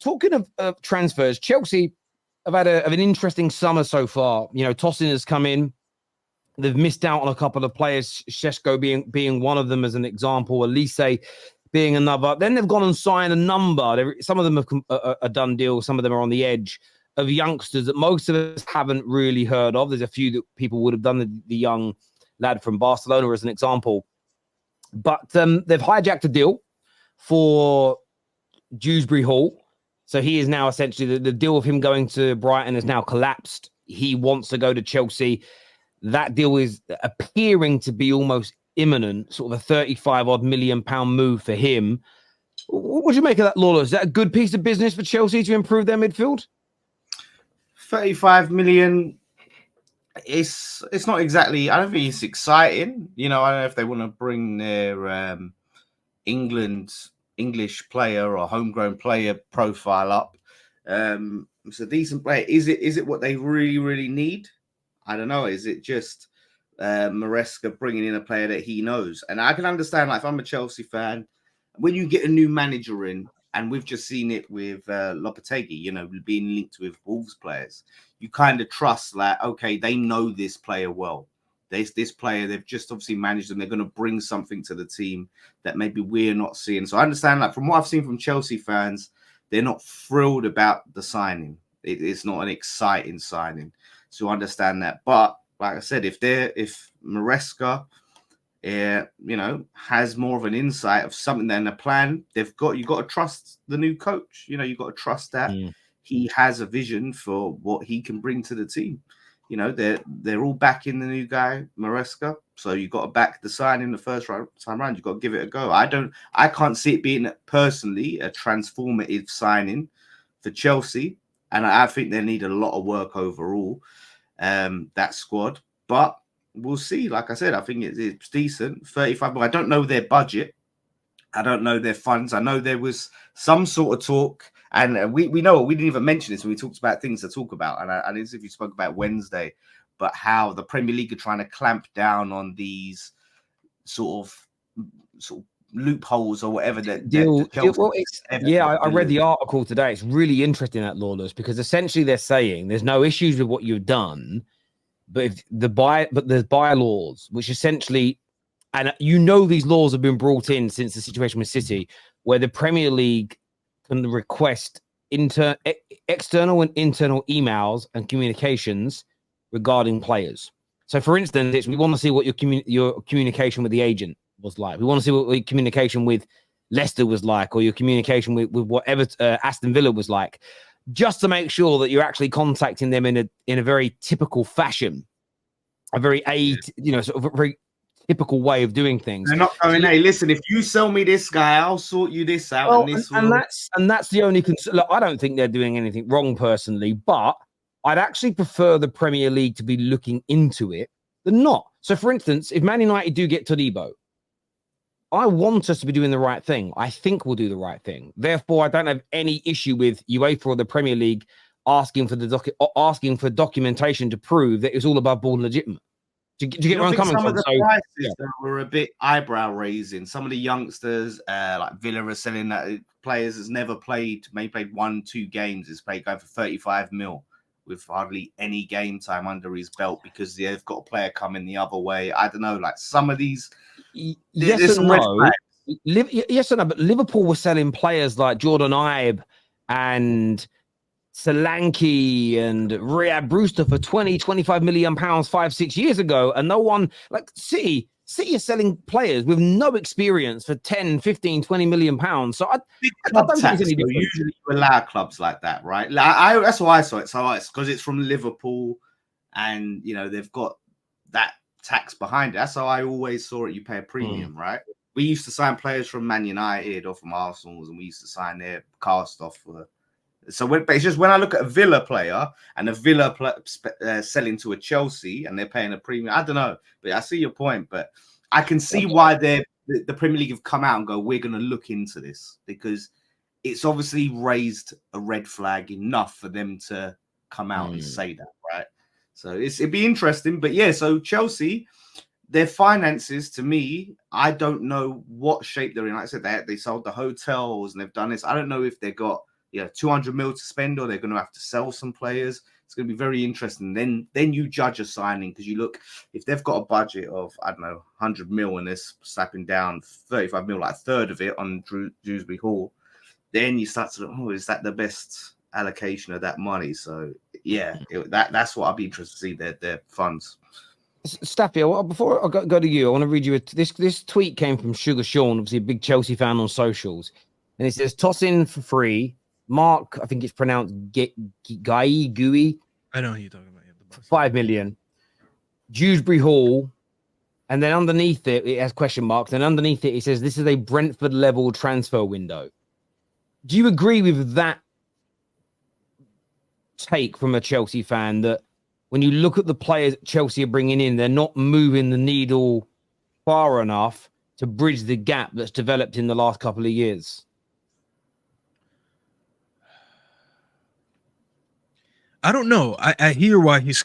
talking of transfers, Chelsea have had an interesting summer so far. You know, Tosin has come in. They've missed out on a couple of players, Šeško being one of them as an example, Elise being another. Then they've gone and signed a number. Some of them have a done deal. Some of them are on the edge of youngsters that most of us haven't really heard of. There's a few that people would have done, the young lad from Barcelona as an example. But they've hijacked a deal for Dewsbury-Hall. So he is now essentially, the deal of him going to Brighton has now collapsed. He wants to go to Chelsea. That deal is appearing to be almost imminent, sort of a 35-odd million pound move for him. What do you make of that, Lawler? Is that a good piece of business for Chelsea to improve their midfield? 35 million. It's not exactly, I don't think it's exciting. You know, I don't know if they want to bring their English player or homegrown player profile up. It's a decent player. Is it what they really, really need? I don't know. Is it just Maresca bringing in a player that he knows? And I can understand, like, if I'm a Chelsea fan, when you get a new manager in, and we've just seen it with Lopetegui, you know, being linked with Wolves players, you kind of trust, like, okay, they know this player well. This player, they've just obviously managed them. They're going to bring something to the team that maybe we're not seeing. So I understand, like, from what I've seen from Chelsea fans, they're not thrilled about the signing. It's not an exciting signing. So I understand that. But like I said, if Maresca, you know, has more of an insight of something than a plan, you've got to trust the new coach. You know, you've got to trust that he has a vision for what he can bring to the team. You know, they're all backing the new guy, Maresca. So you've got to back the signing the first time round. You've got to give it a go. I can't see it being personally a transformative signing for Chelsea. And I think they need a lot of work overall, that squad. But we'll see. Like I said, I think it's decent. 35, but I don't know their budget. I don't know their funds. I know there was some sort of talk, and we know we didn't even mention this when we talked about things to talk about. And I didn't know if you spoke about Wednesday, but how the Premier League are trying to clamp down on these sort of loopholes or whatever that I read the article today. It's really interesting, that, Lawless, because essentially they're saying there's no issues with what you've done, but there's bylaws, which essentially, and you know, these laws have been brought in since the situation with City, where the Premier League can request external and internal emails and communications regarding players. So, for instance, we want to see what your communication with the agent was like. We want to see what your communication with Leicester was like, or your communication with whatever Aston Villa was like, just to make sure that you're actually contacting them in a very typical fashion, a very sort of a very typical way of doing things. They're not going, hey, listen, if you sell me this guy, I'll sort you this out. Well, and that's the only concern. Look, I don't think they're doing anything wrong personally, but I'd actually prefer the Premier League to be looking into it than not. So, for instance, if Man United do get Todibo, I want us to be doing the right thing. I think we'll do the right thing. Therefore, I don't have any issue with UEFA or the Premier League asking for documentation to prove that it's all above board and legitimate. Do you get where I'm coming from? Some of the prices were a bit eyebrow raising. Some of the youngsters, like Villa, are selling that players has never played, maybe played 1-2 games, is going for 35 mil with hardly any game time under his belt because they've got a player coming the other way. I don't know, like some of these. Yes and no. Yes and no, but Liverpool were selling players like Jordan Ibe and Solanke and Riyad Brewster for 20-25 million pounds 5-6 years ago, and no one, like City are selling players with no experience for 10, 15, 20 million pounds. So I don't think it's any different. Usually you allow clubs like that, right? Like that's why I saw it. So it's because it's from Liverpool, and you know they've got that tax behind it. That's how I always saw it. You pay a premium, right? We used to sign players from Man United or from Arsenal, and we used to sign their cast off for. But it's just when I look at a Villa player and a Villa selling to a Chelsea and they're paying a premium, I don't know. But I see your point. But I can see why the Premier League have come out and go, we're going to look into this because it's obviously raised a red flag enough for them to come out and say that, right? So it'd be interesting. But yeah, so Chelsea, their finances, to me, I don't know what shape they're in. Like I said, they sold the hotels and they've done this. I don't know if they got 200 mil to spend, or they're going to have to sell some players. It's going to be very interesting. Then you judge a signing, because you look, if they've got a budget of, I don't know, 100 mil and they're slapping down 35 mil, like a third of it on Dewsbury-Hall, then you start to, is that the best allocation of that money? So yeah, that's what I'd be interested to see, their funds. Staffy, before I go to you, I want to read you this tweet came from Sugar Sean, obviously a big Chelsea fan on socials, and it says, toss in for free, Mark, I think it's pronounced Gooey. I know who you're talking about. 5 million. Dewsbury-Hall, and then underneath it has question marks, and underneath it says this is a Brentford level transfer window. Do you agree with that take from a Chelsea fan, that when you look at the players Chelsea are bringing in, they're not moving the needle far enough to bridge the gap that's developed in the last couple of years? I don't know. I hear why he's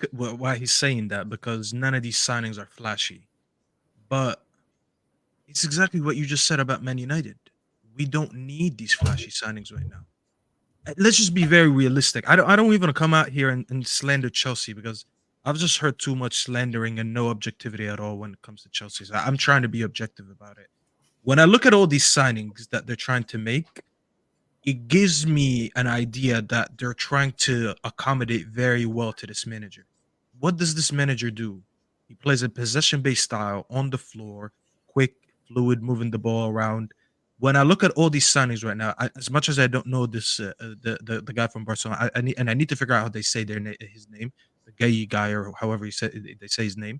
saying that, because none of these signings are flashy. But it's exactly what you just said about Man United. We don't need these flashy signings right now. Let's just be very realistic. I don't even come out here and slander Chelsea, because I've just heard too much slandering and no objectivity at all when it comes to Chelsea. So I'm trying to be objective about it. When I look at all these signings that they're trying to make, it gives me an idea that they're trying to accommodate very well to this manager. What does this manager do? He plays a possession-based style on the floor, quick, fluid, moving the ball around. When I look at all these signings right now, as much as I don't know this, the guy from Barcelona, I need to figure out how they say his name, the gay guy, or however they say his name.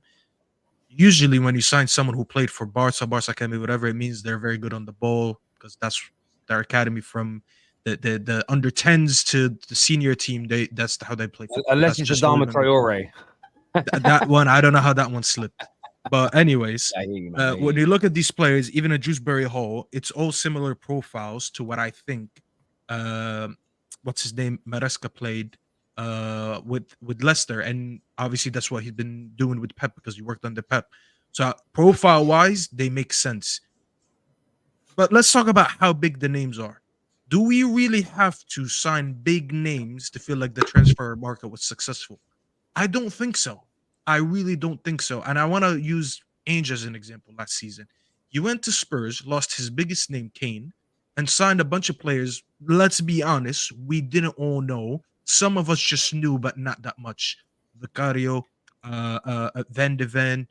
Usually, when you sign someone who played for Barca Academy, whatever, it means they're very good on the ball, because that's their academy from the under 10s to the senior team. That's how they play football. Unless it's Adama Traore. That one, I don't know how that one slipped. But anyways, Yeah, when you look at these players, even at Dewsbury-Hall, it's all similar profiles to what I think. What's his name? Maresca played with Leicester, and obviously that's what he's been doing with Pep, because he worked under Pep. So profile-wise, they make sense. But let's talk about how big the names are. Do we really have to sign big names to feel like the transfer market was successful? I don't think so. I really don't think so. And I want to use Ainge as an example last season. He went to Spurs, lost his biggest name, Kane, and signed a bunch of players. Let's be honest, we didn't all know. Some of us just knew, but not that much. Vicario, Van de Ven,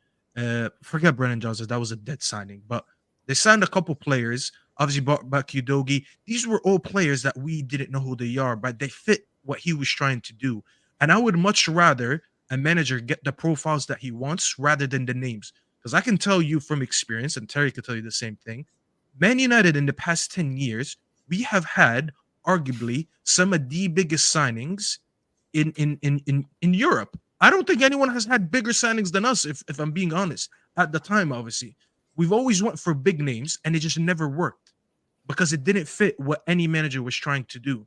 forget Brennan Johnson. That was a dead signing. But they signed a couple players. Obviously, brought back Udogi. These were all players that we didn't know who they are, but they fit what he was trying to do. And I would much rather a manager get the profiles that he wants rather than the names. Because I can tell you from experience, and Terry could tell you the same thing, Man United in the past 10 years, we have had arguably some of the biggest signings in Europe. I don't think anyone has had bigger signings than us, if I'm being honest. At the time, obviously. We've always went for big names, and it just never worked because it didn't fit what any manager was trying to do.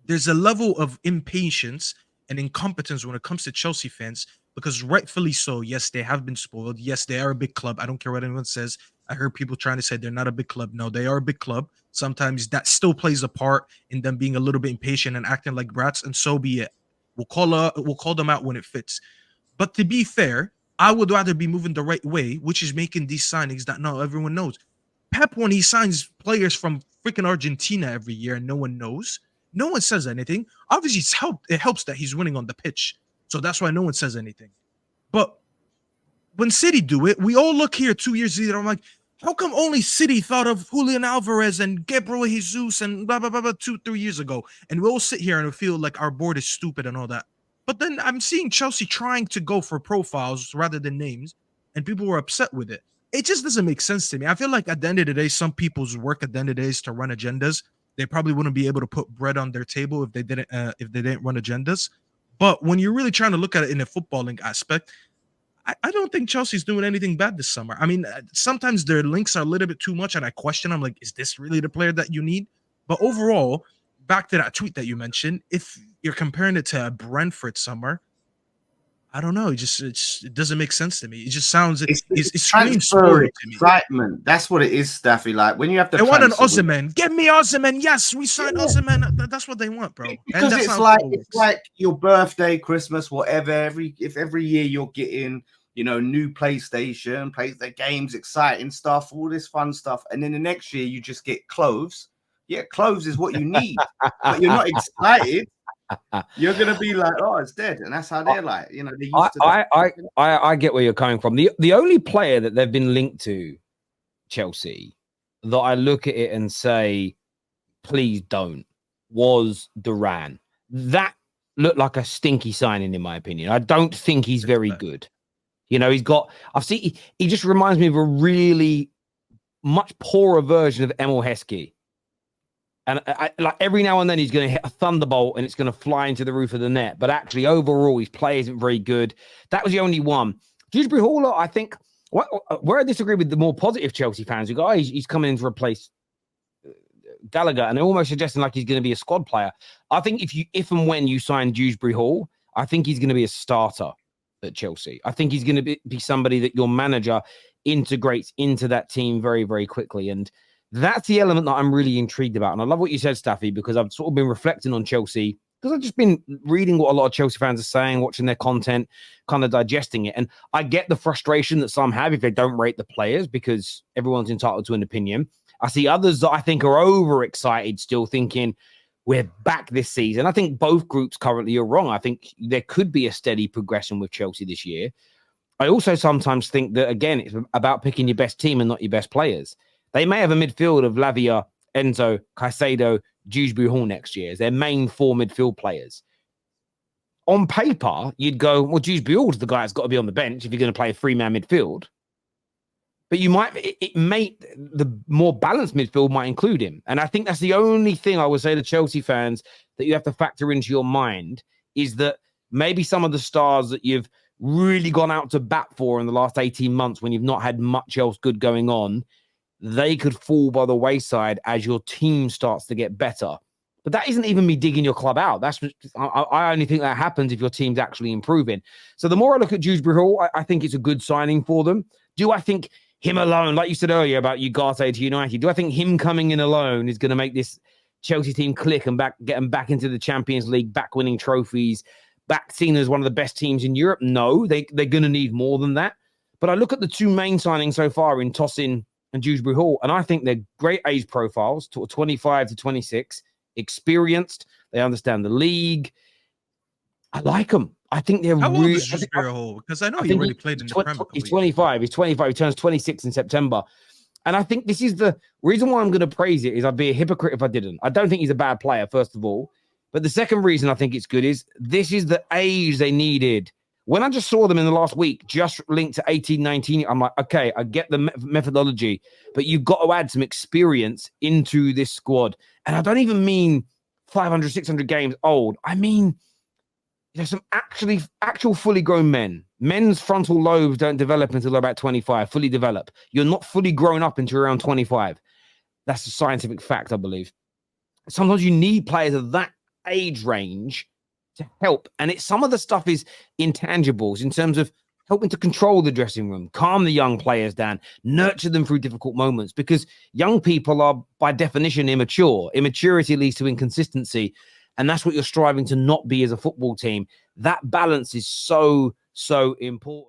There's a level of impatience and incompetence when it comes to Chelsea fans, because rightfully so, yes, they have been spoiled. Yes, they are a big club. I don't care what anyone says. I heard people trying to say they're not a big club. No, they are a big club. Sometimes that still plays a part in them being a little bit impatient and acting like brats, and so be it. We'll call them out when it fits. But to be fair, I would rather be moving the right way, which is making these signings that not everyone knows. Pep, when he signs players from freaking Argentina every year and no one knows, no one says anything. Obviously, it helps that he's winning on the pitch. So that's why no one says anything. But when City do it, we all look here 2 years later. I'm like, how come only City thought of Julian Alvarez and Gabriel Jesus and blah, blah, blah, blah 2-3 years ago? And we all sit here and we feel like our board is stupid and all that. But then I'm seeing Chelsea trying to go for profiles rather than names, and people were upset with it. It just doesn't make sense to me. I feel like at the end of the day, some people's work at the end of the day is to run agendas. They probably wouldn't be able to put bread on their table if they didn't run agendas. But when you're really trying to look at it in a footballing aspect, I don't think Chelsea's doing anything bad this summer. I mean, sometimes their links are a little bit too much, and I question them, like, is this really the player that you need? But overall, back to that tweet that you mentioned, if you're comparing it to a Brentford summer, I don't know. It doesn't make sense to me. It just sounds it screams transfer spoiled to me. excitement. That's what it is, Staffy. Like when you have to They want an transfer Osimhen. Get me Osimhen. Yes, we signed Osimhen. That's what they want, bro. because And that's it's how like football it's works. like your birthday, Christmas, whatever. Every year you're getting, you know, new PlayStation, play the games, exciting stuff, all this fun stuff, and then the next year you just get clothes. Yeah, clothes is what you need, but you're not excited. You're gonna be like, oh, it's dead, and that's how they're like. You know, they're used to that. I get where you're coming from. The only player that they've been linked to, Chelsea, that I look at it and say, please don't, was Duran. That looked like a stinky signing, in my opinion. I don't think he's very good. You know, he just reminds me of a really much poorer version of Emil Heskey. And like every now and then he's going to hit a thunderbolt and it's going to fly into the roof of the net. But actually, overall, his play isn't very good. That was the only one. Dewsbury-Hall, I think, where I disagree with the more positive Chelsea fans who go, he's coming in to replace Gallagher, and they're almost suggesting like he's going to be a squad player. I think if and when you sign Dewsbury-Hall, I think he's going to be a starter at Chelsea. I think he's going to be somebody that your manager integrates into that team very, very quickly. And that's the element that I'm really intrigued about. And I love what you said, Staffy, because I've sort of been reflecting on Chelsea because I've just been reading what a lot of Chelsea fans are saying, watching their content, kind of digesting it. And I get the frustration that some have if they don't rate the players because everyone's entitled to an opinion. I see others that I think are overexcited, still thinking we're back this season. I think both groups currently are wrong. I think there could be a steady progression with Chelsea this year. I also sometimes think that, again, it's about picking your best team and not your best players. They may have a midfield of Lavia, Enzo, Caicedo, Dewsbury-Hall next year as their main four midfield players. On paper, you'd go, well, Dewsbury-Hall's the guy that's got to be on the bench if you're going to play a three-man midfield. But the more balanced midfield might include him. And I think that's the only thing I would say to Chelsea fans that you have to factor into your mind is that maybe some of the stars that you've really gone out to bat for in the last 18 months when you've not had much else good going on, they could fall by the wayside as your team starts to get better. But that isn't even me digging your club out. I only think that happens if your team's actually improving. So the more I look at Dewsbury-Hall, I think it's a good signing for them. Do I think him alone, like you said earlier about Ugarte to United, do I think him coming in alone is going to make this Chelsea team click and get them back into the Champions League, back winning trophies, back seen as one of the best teams in Europe? No, they're going to need more than that. But I look at the two main signings so far in Tosin and Dewsbury-Hall, and I think they're great age profiles, 25 to 26, experienced. They understand the league. I like them. I think they're How old is Dewsbury-Hall? Because I know he already played in the Premier League. He's 25. He's 25. He turns 26 in September. And I think this is the reason why I'm going to praise it is I'd be a hypocrite if I didn't. I don't think he's a bad player, first of all. But the second reason I think it's good is this is the age they needed. When I just saw them in the last week, just linked to 18, 19, I'm like, okay, I get the methodology, but you've got to add some experience into this squad. And I don't even mean 500, 600 games old. I mean, there's some actual fully grown men. Men's frontal lobes don't develop until they're about 25, fully develop. You're not fully grown up until around 25. That's a scientific fact, I believe. Sometimes you need players of that age range to help. And some of the stuff is intangibles in terms of helping to control the dressing room, calm the young players down, nurture them through difficult moments, because young people are by definition immature. Immaturity leads to inconsistency. And that's what you're striving to not be as a football team. That balance is so, so important.